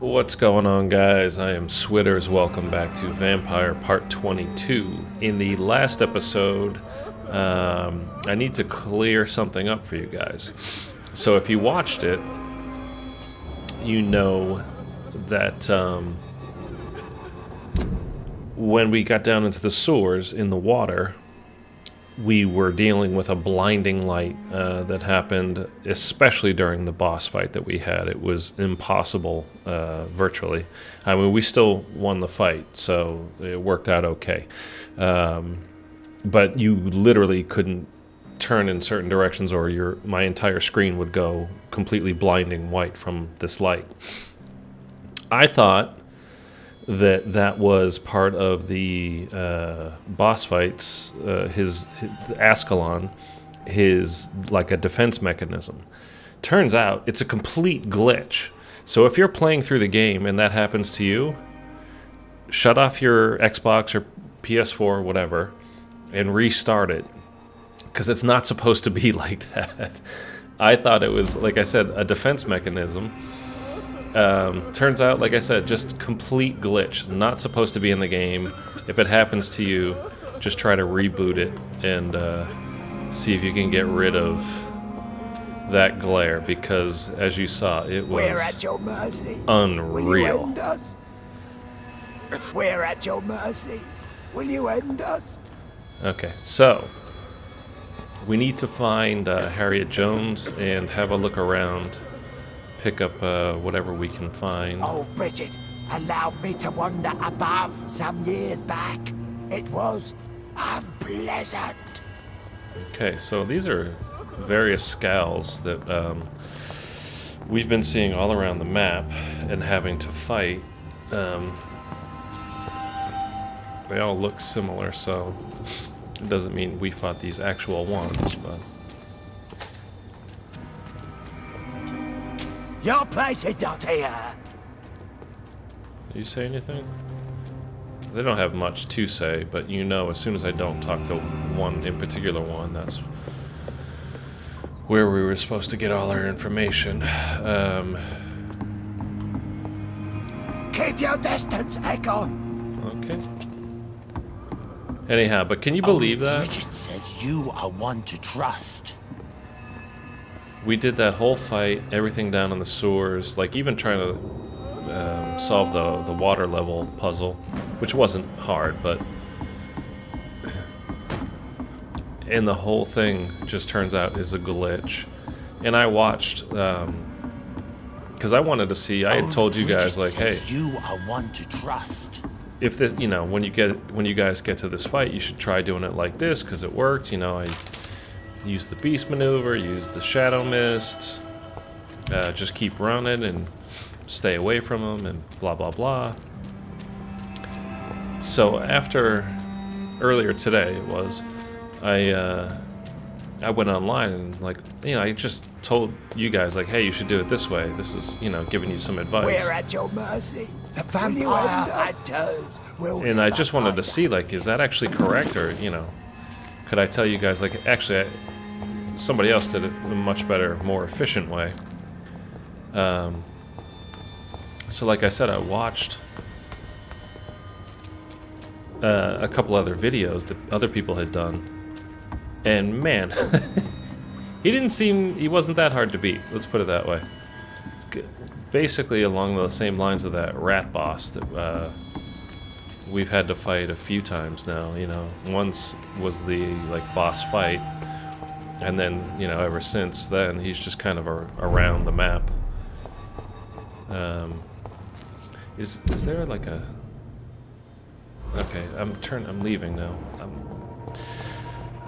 What's going on, guys? I am Switters. Welcome back to Vampyr Part 22. In the last episode, I need to clear something up for you guys. So if you watched it, you know that when we got down into the sewers in the water, we were dealing with a blinding light that happened, especially during the boss fight that we had. It was impossible, virtually. I mean, we still won the fight, so it worked out okay. But you literally couldn't turn in certain directions, or my entire screen would go completely blinding white from this light. I thought that was part of the boss fights, his Ascalon, his like a defense mechanism. Turns out it's a complete glitch. So if you're playing through the game and that happens to you, shut off your Xbox or PS4 or whatever and restart it, because it's not supposed to be like that. I thought it was, like I said, a defense mechanism. Turns out, like I said, just complete glitch. Not supposed to be in the game. If it happens to you, just try to reboot it and see if you can get rid of that glare, because as you saw, it was We're at your mercy. unreal. Will you end us? We're at your mercy. Will you end us? Okay, so we need to find Harriet Jones and have a look around. Pick up whatever we can find. Oh, Bridget, allow me to wander above some years back. It was unpleasant. Okay, so these are various scowls that we've been seeing all around the map and having to fight. They all look similar, so it doesn't mean we fought these actual ones, but... Your place is not here. Did you say anything? They don't have much to say, but you know, as soon as I don't talk to one in particular one, that's where we were supposed to get all our information. Keep your distance, Echo. Okay. Anyhow, but can you believe that? Bridget says you are one to trust. We did that whole fight, everything down in the sewers, like even trying to solve the water level puzzle, which wasn't hard, but... And the whole thing just turns out is a glitch. And I watched, because I wanted to see, I had told you guys, like, hey... You are one to trust. If the, you know, when you guys get to this fight, you should try doing it like this, because it worked, you know, I... Use the beast maneuver, use the shadow mist, just keep running and stay away from them and blah blah blah. So after, earlier today it was, I went online and, like, you know, I just told you guys, like, hey, you should do it this way. This is, you know, giving you some advice. We're at your mercy. The vampire hunters will... And I just wanted to see, like, is that actually correct, or, you know, could I tell you guys, like, actually, somebody else did it in a much better, more efficient way. So like I said, I watched a couple other videos that other people had done, and man, he wasn't that hard to beat, let's put it that way. It's good. Basically along the same lines of that rat boss that we've had to fight a few times now, you know. Once was the, like, boss fight, and then, you know, ever since then, he's just kind of around the map. Is there, like, a... Okay, I'm leaving now.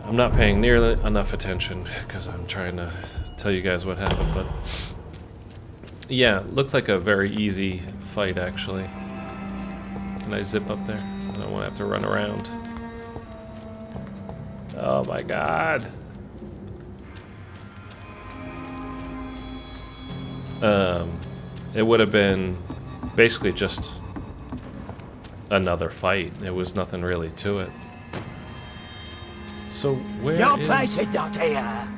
I'm not paying nearly enough attention, because I'm trying to tell you guys what happened, but... Yeah, looks like a very easy fight, actually. Can I zip up there? I don't want to have to run around. Oh my god. It would have been basically just another fight. There was nothing really to it. So where Your is... place is not here.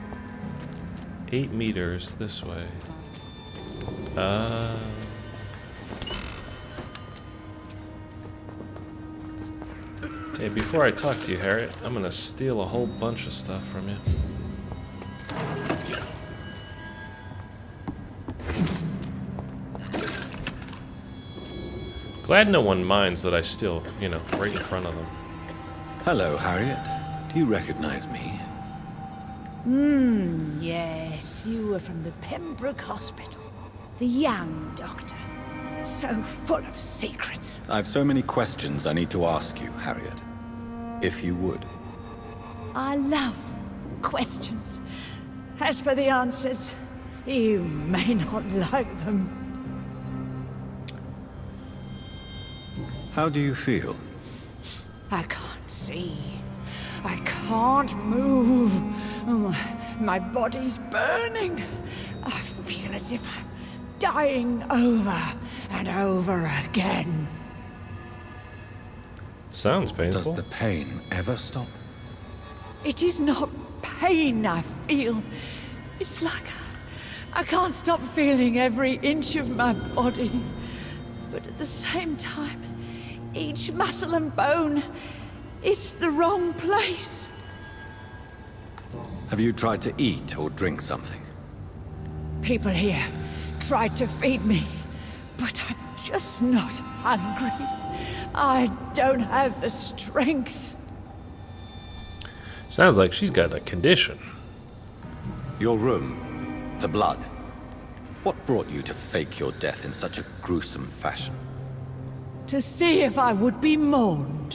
8 meters this way. Hey, before I talk to you, Harriet, I'm gonna steal a whole bunch of stuff from you. Glad no one minds that I steal, you know, right in front of them. Hello, Harriet. Do you recognize me? Yes, you were from the Pembroke Hospital. The young doctor. So full of secrets. I have so many questions I need to ask you, Harriet. If you would. I love questions. As for the answers, you may not like them. How do you feel? I can't see. I can't move. My body's burning. I feel as if I'm dying over and over again. Sounds painful. Does the pain ever stop? It is not pain I feel. It's like I can't stop feeling every inch of my body. But at the same time, each muscle and bone is the wrong place. Have you tried to eat or drink something? People here tried to feed me, but I'm just not hungry. I don't have the strength. Sounds like she's got a condition. Your room, the blood. What brought you to fake your death in such a gruesome fashion? To see if I would be mourned.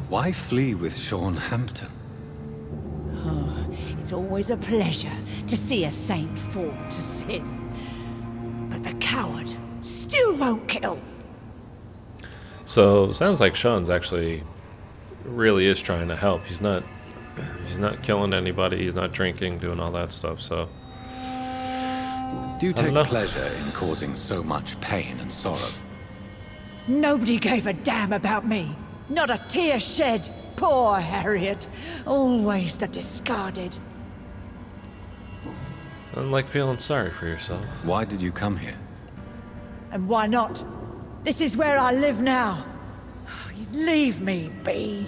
Why flee with Sean Hampton? It's always a pleasure to see a saint fall to sin. But the coward still won't kill. So sounds like Sean's actually really is trying to help. He's not killing anybody. He's not drinking, doing all that stuff. So Do you take know. pleasure in causing so much pain and sorrow? Nobody gave a damn about me. Not a tear shed. Poor Harriet. Always the discarded. I'm like feeling sorry for yourself. Why did you come here? And why not? This is where I live now. Leave me be.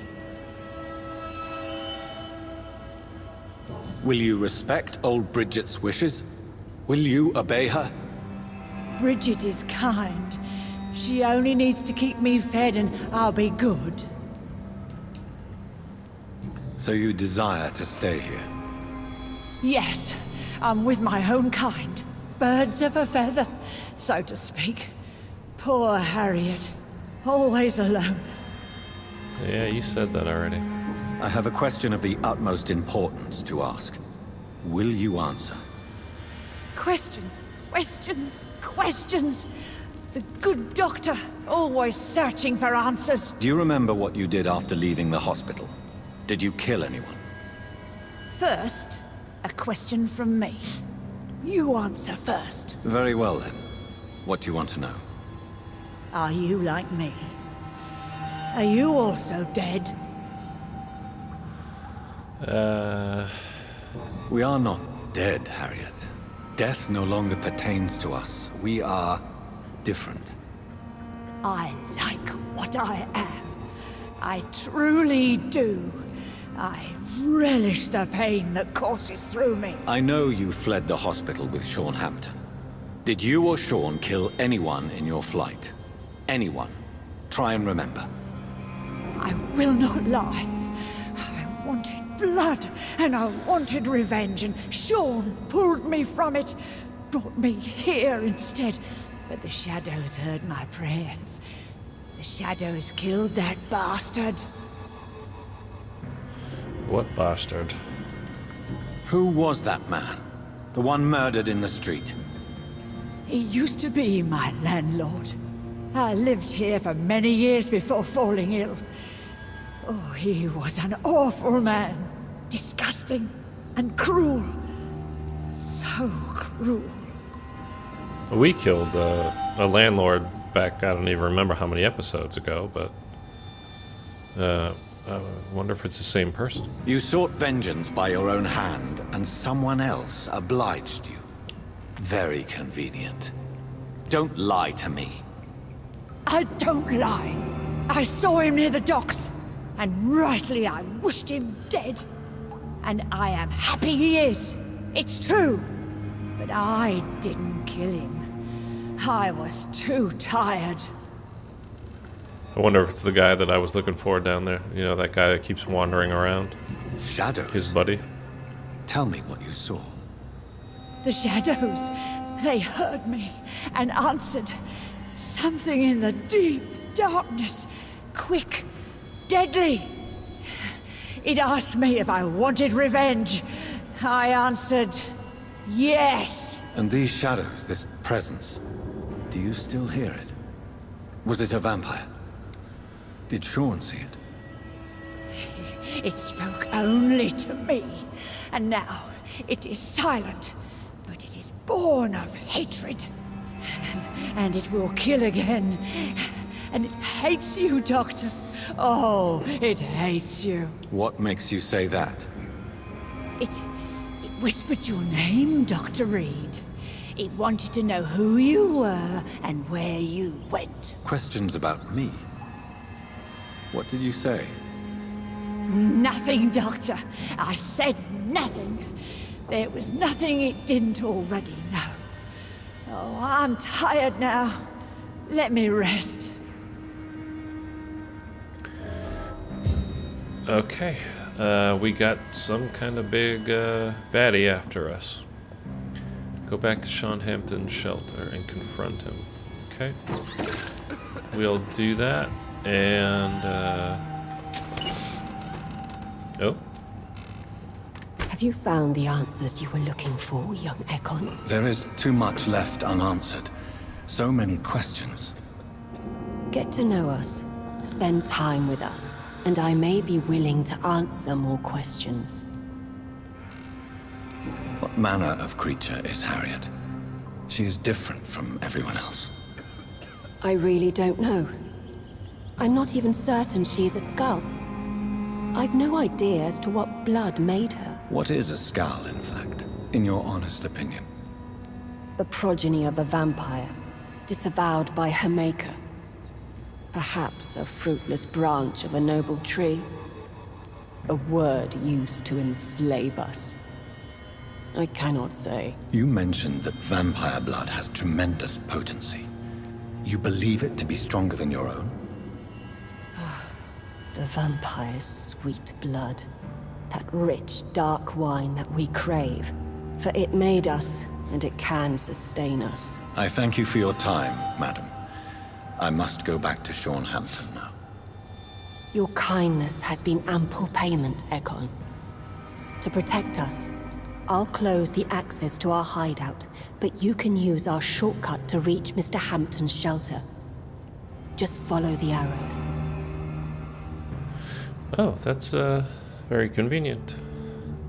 Will you respect old Bridget's wishes? Will you obey her? Bridget is kind. She only needs to keep me fed and I'll be good. So you desire to stay here? Yes, I'm with my own kind. Birds of a feather, so to speak. Poor Harriet. Always alone. Yeah, you said that already. I have a question of the utmost importance to ask. Will you answer? Questions, questions, questions. The good doctor, always searching for answers. Do you remember what you did after leaving the hospital? Did you kill anyone? First, a question from me. You answer first. Very well then. What do you want to know? Are you like me? Are you also dead? We are not dead, Harriet. Death no longer pertains to us. We are different. I like what I am. I truly do. I relish the pain that courses through me. I know you fled the hospital with Sean Hampton. Did you or Sean kill anyone in your flight? Anyone? Try and remember. I will not lie. I wanted blood, and I wanted revenge, and Sean pulled me from it, brought me here instead. But the shadows heard my prayers. The shadows killed that bastard. What bastard? Who was that man? The one murdered in the street? He used to be my landlord. I lived here for many years before falling ill. Oh, he was an awful man. Disgusting and cruel. So cruel. We killed a landlord back, I don't even remember how many episodes ago, but I wonder if it's the same person. You sought vengeance by your own hand, and someone else obliged you. Very convenient. Don't lie to me. I don't lie. I saw him near the docks, and rightly I wished him dead. And I am happy he is. It's true. But I didn't kill him. I was too tired. I wonder if it's the guy that I was looking for down there. You know, that guy that keeps wandering around. Shadows? His buddy. Tell me what you saw. The shadows, they heard me and answered. Something in the deep darkness, quick, deadly. It asked me if I wanted revenge. I answered, yes. And these shadows, this presence, do you still hear it? Was it a vampire? Did Sean see it? It spoke only to me, and now it is silent, but it is born of hatred. And it will kill again. And it hates you, Doctor. Oh, it hates you. What makes you say that? It whispered your name, Dr. Reed. It wanted to know who you were and where you went. Questions about me? What did you say? Nothing, Doctor. I said nothing. There was nothing it didn't already know. Oh, I'm tired now. Let me rest. Okay. We got some kind of big baddie after us. Go back to Sean Hampton's shelter and confront him. Okay. We'll do that. And, oh. Have you found the answers you were looking for, young Ekon? There is too much left unanswered. So many questions. Get to know us, spend time with us, and I may be willing to answer more questions. What manner of creature is Harriet? She is different from everyone else. I really don't know. I'm not even certain she's a skull. I've no idea as to what blood made her. What is a skull, in fact, in your honest opinion? The progeny of a vampire, disavowed by her maker. Perhaps a fruitless branch of a noble tree. A word used to enslave us. I cannot say. You mentioned that vampire blood has tremendous potency. You believe it to be stronger than your own? The vampire's sweet blood. That rich, dark wine that we crave. For it made us, and it can sustain us. I thank you for your time, madam. I must go back to Sean Hampton now. Your kindness has been ample payment, Ekon. To protect us, I'll close the access to our hideout, but you can use our shortcut to reach Mr. Hampton's shelter. Just follow the arrows. Oh, that's very convenient.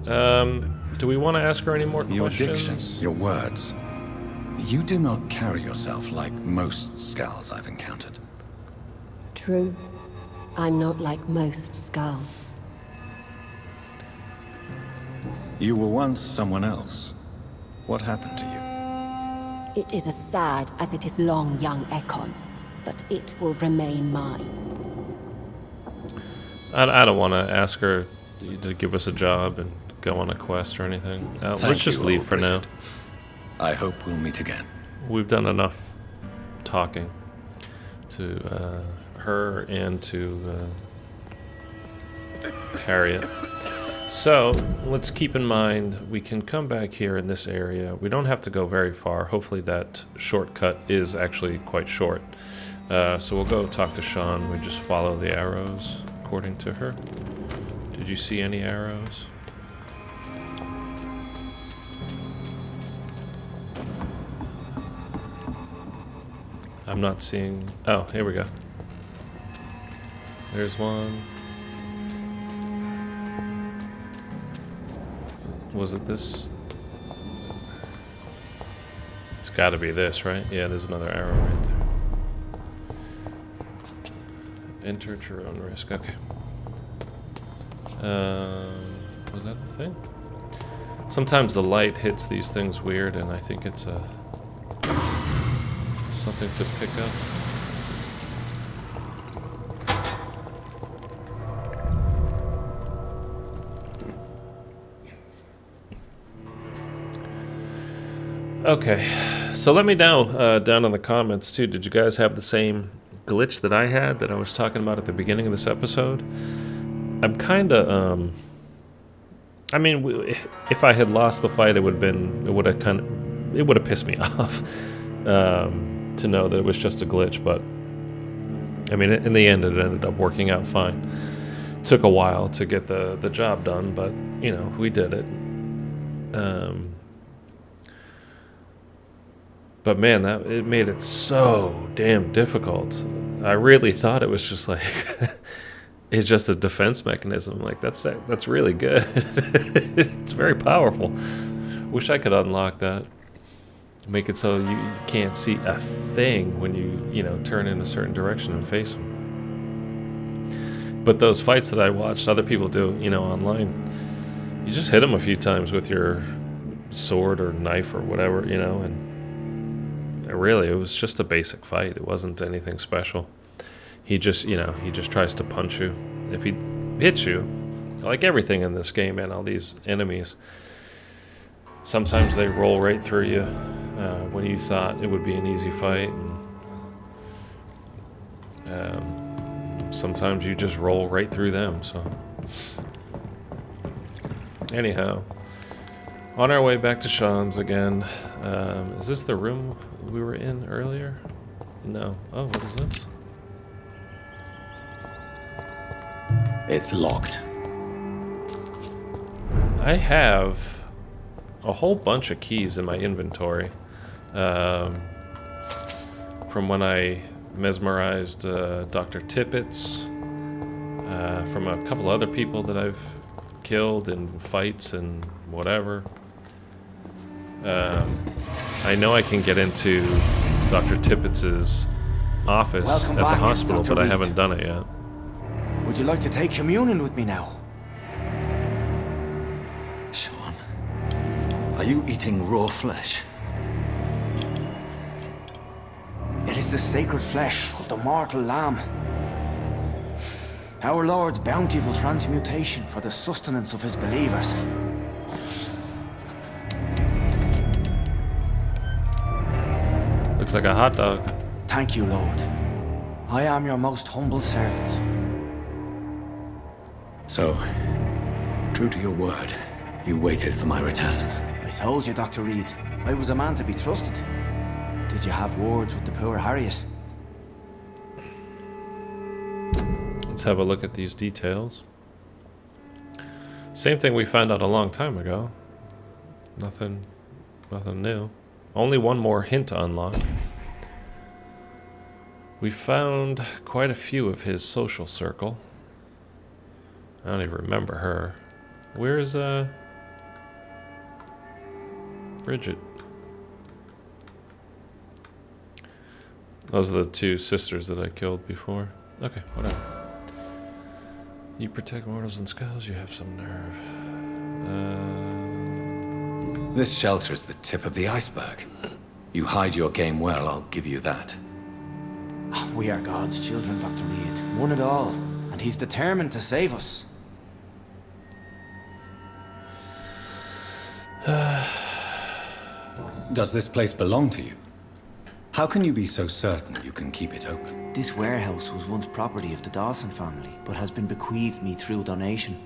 Do we want to ask her any more Your questions? diction, your words. You do not carry yourself like most skulls I've encountered. True. I'm not like most skulls. You were once someone else. What happened to you? It is as sad as it is long, young Ekon, but it will remain mine. I don't want to ask her to give us a job and go on a quest or anything. Let's just you, leave OLD for now. BRIDGET. I hope we'll meet again. We've done enough talking to her and to Harriet. So let's keep in mind we can come back here in this area. We don't have to go very far. Hopefully that shortcut is actually quite short. So we'll go talk to Sean. We just follow the arrows according to her. Did you see any arrows? I'm not seeing... Oh, here we go. There's one. Was it this? It's got to be this, right? Yeah, there's another arrow right there. Enter at your own risk. Okay. Was that a thing? Sometimes the light hits these things weird, and I think it's a... something to pick up. Okay, so let me know down in the comments too. Did you guys have the same glitch that I had that I was talking about at the beginning of this episode? I'm kind of I mean, if I had lost the fight, it would have pissed me off to know that it was just a glitch. But I mean, in the end, it ended up working out fine. Took a while to get the job done, but you know, we did it. But man, it made it so damn difficult. I really thought it was just like it's just a defense mechanism. Like that's really good. It's very powerful. Wish I could unlock that. Make it so you can't see a thing when you turn in a certain direction and face them. But those fights that I watched other people do, online, you just hit them a few times with your sword or knife or whatever, and really it was just a basic fight. It wasn't anything special. He just tries to punch you. If he hits you, like everything in this game and all these enemies, sometimes they roll right through you when you thought it would be an easy fight. And, sometimes you just roll right through them. So, anyhow, on our way back to Sean's again. Is this the room we were in earlier? No. Oh, what is this? It's locked. I have a whole bunch of keys in my inventory from when I mesmerized Dr. Tippett's, from a couple other people that I've killed in fights and whatever. I know I can get into Dr. Tippett's office Welcome at the back, hospital, Dr. but I Reed. haven't done it yet. Would you like to take communion with me now? Sean, are you eating raw flesh? It is the sacred flesh of the mortal lamb. Our Lord's bountiful transmutation for the sustenance of his believers. Looks like a hot dog. Thank you, Lord. I am your most humble servant. So, true to your word, you waited for my return. I told you, Dr. Reed, I was a man to be trusted. Did you have words with the poor Harriet? Let's have a look at these details. Same thing we found out a long time ago. Nothing new. Only one more hint to unlock. We found quite a few of his social circle. I don't even remember her. Where's Bridget? Those are the two sisters that I killed before. Okay, whatever. You protect mortals and skulls, you have some nerve. This shelter is the tip of the iceberg. You hide your game well, I'll give you that. We are God's children, Dr. Reed. One and all. And he's determined to save us. Does this place belong to you? How can you be so certain you can keep it open? This warehouse was once property of the Dawson family, but has been bequeathed me through donation.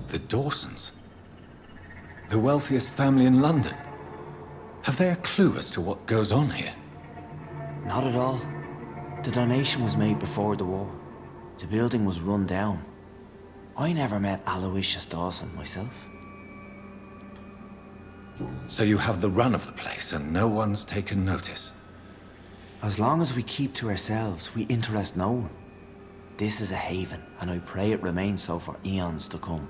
The Dawsons? The wealthiest family in London? Have they a clue as to what goes on here? Not at all. The donation was made before the war. The building was run down. I never met Aloysius Dawson myself. So you have the run of the place and no one's taken notice? As long as we keep to ourselves, we interest no one. This is a haven, and I pray it remains so for eons to come.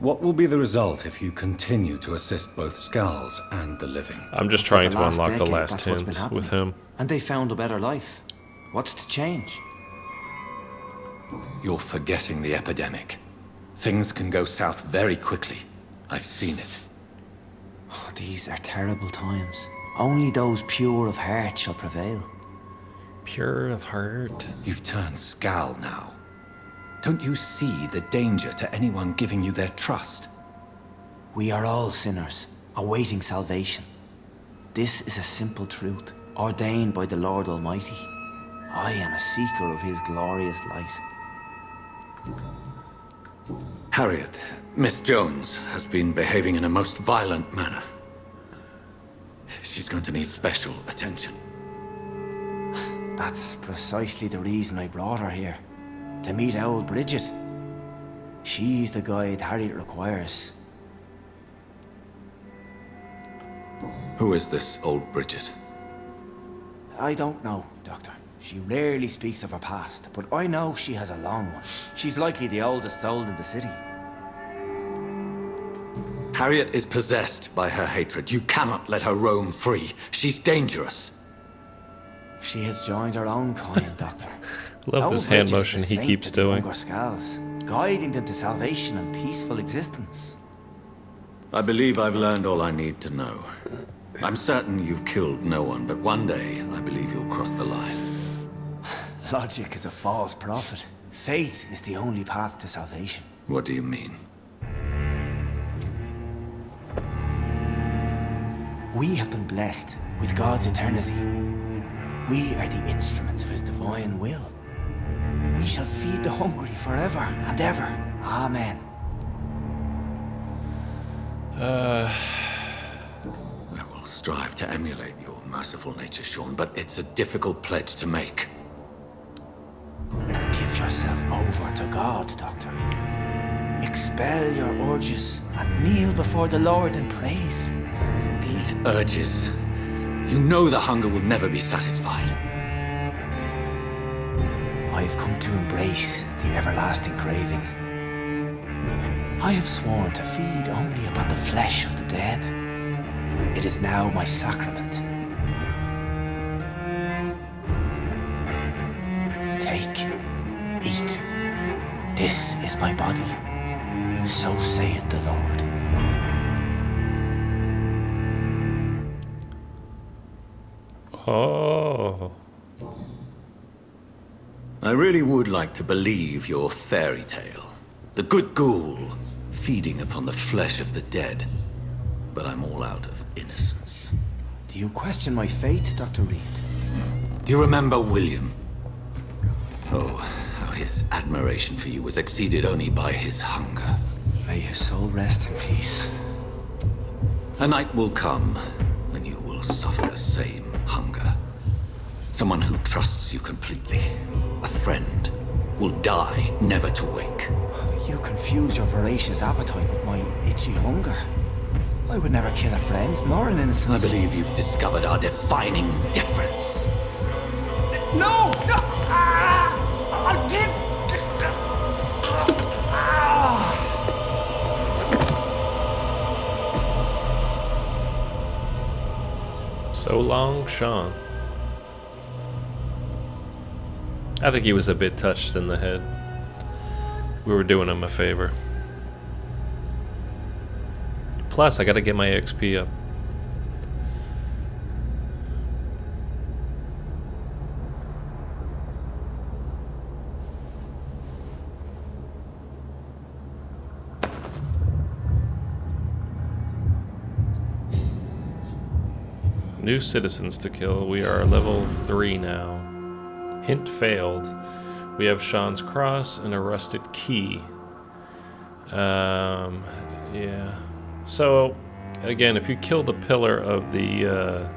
What will be the result if you continue to assist both Skulls and the living? I'm just For trying the to last unlock the decade, last that's what's been hint with happening. him. And they found a better life. What's to change? You're forgetting the epidemic. Things can go south very quickly. I've seen it. Oh, these are terrible times. Only those pure of heart shall prevail. Pure of heart. You've turned Skal now. Don't you see the danger to anyone giving you their trust? We are all sinners, awaiting salvation. This is a simple truth, ordained by the Lord Almighty. I am a seeker of his glorious light. Harriet, Miss Jones has been behaving in a most violent manner. She's going to need special attention. That's precisely the reason I brought her here. To meet old Bridget. She's the guide Harriet requires. Who is this old Bridget? I don't know, Doctor. She rarely speaks of her past, but I know she has a long one. She's likely the oldest soul in the city. Harriet is possessed by her hatred. You cannot let her roam free. She's dangerous. She has joined her own kind, Doctor. Love this hand motion he keeps doing. Scales, guiding them to salvation and peaceful existence. I believe I've learned all I need to know. I'm certain you've killed no one, but one day I believe you'll cross the line. Logic is a false prophet. Faith is the only path to salvation. What do you mean? We have been blessed with God's eternity. We are the instruments of his divine will. We shall feed the hungry forever and ever. Amen. I will strive to emulate your merciful nature, Sean, but it's a difficult pledge to make. Give yourself over to God, Doctor. Expel your urges and kneel before the Lord in praise. These urges. You know the hunger will never be satisfied. I've come to embrace the everlasting craving. I have sworn to feed only upon the flesh of the dead. It is now my sacrament. Take, eat. This is my body. So saith the Lord. Oh. I really would like to believe your fairy tale. The good ghoul feeding upon the flesh of the dead. But I'm all out of innocence. Do you question my faith, Dr. Reed? Do you remember William? Oh, how his admiration for you was exceeded only by his hunger. May his soul rest in peace. A night will come when you will suffer the same hunger. Someone who trusts you completely. A friend will die never to wake. You confuse your voracious appetite with my itchy hunger. I would never kill a friend, nor an innocent. I believe you've discovered our defining difference. No! No! I did! So long, Sean. I think he was a bit touched in the head. We were doing him a favor. Plus, I gotta get my XP up. New citizens to kill. We are level 3 now. Hint failed. We have Sean's cross and a rusted key. Yeah. So, again, if you kill the pillar of the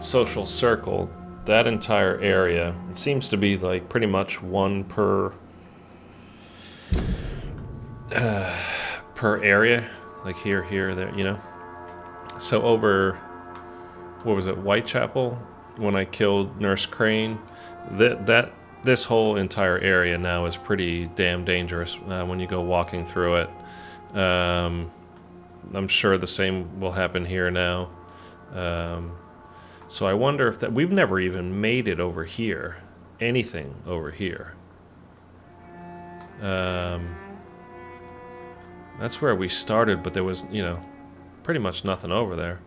social circle, that entire area, it seems to be like pretty much one per area, like here, there, you know. So over, what was it, Whitechapel, when I killed Nurse Crane, this whole entire area now is pretty damn dangerous when you go walking through it. I'm sure the same will happen here now. So I wonder if that, we've never even made it over here, anything over here. That's where we started, but there was, you know, pretty much nothing over there.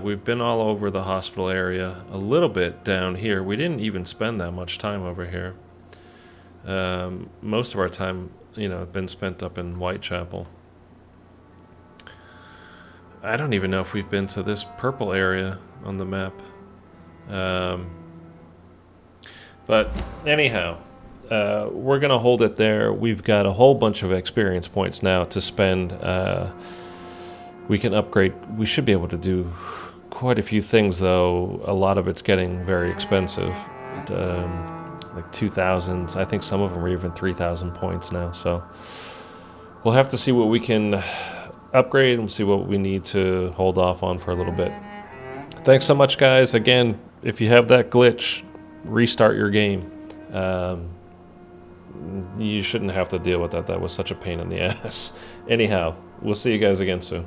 We've been all over the hospital area, a little bit down here. We didn't even spend that much time over here. Most of our time, you know, been spent up in Whitechapel. I don't even know if we've been to this purple area on the map. But anyhow, we're going to hold it there. We've got a whole bunch of experience points now to spend. We can upgrade. We should be able to do quite a few things, though. A lot of it's getting very expensive. Like 2,000. I think some of them are even 3,000 points now. So we'll have to see what we can upgrade and see what we need to hold off on for a little bit. Thanks so much, guys. Again, if you have that glitch, restart your game. You shouldn't have to deal with that. That was such a pain in the ass. Anyhow, we'll see you guys again soon.